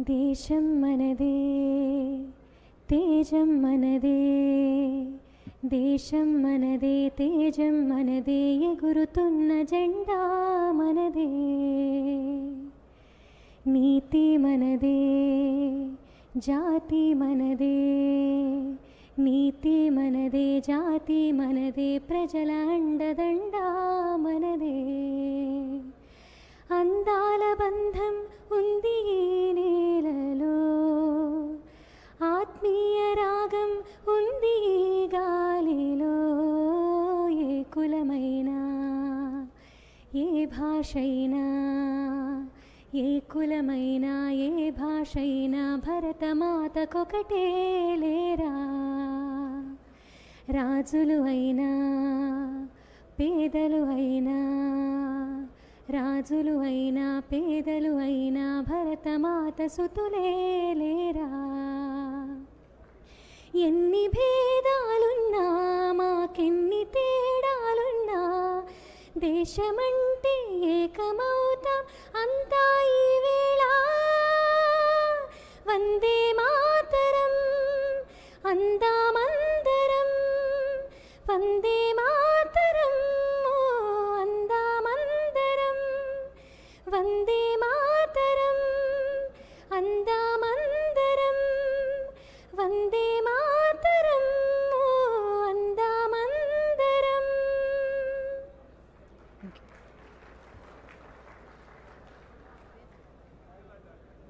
దేశం మనదే తేజం మనదే, దేశం మనదే తేజం మనదే, ఎగురుతున్న జెండా మనదే. నీతి మనదే జాతి మనదే, నీతి మనదే జాతి మనదే, ప్రజల అండదండ మనదే. అందాల బంధం ఉంది ఈ నేలలో, ఆత్మీయ రాగం ఉంది ఈ గాలిలో. ఏ కులమైనా ఏ భాషైనా, ఏ కులమైనా ఏ భాషైనా భరతమాతకొకటే లేరా. రాజులు అయినా పేదలు అయినా, రాజులు అయినా పేదలు అయినా భరతమాత సుతులే లేరా. ఎన్ని భేదాలున్నా మాకెన్ని తేడాలున్నా, దేశమంటే ఏకమవుతాం అంతా ఈ వేళ. వందే మాతరం అందామందరం, వందే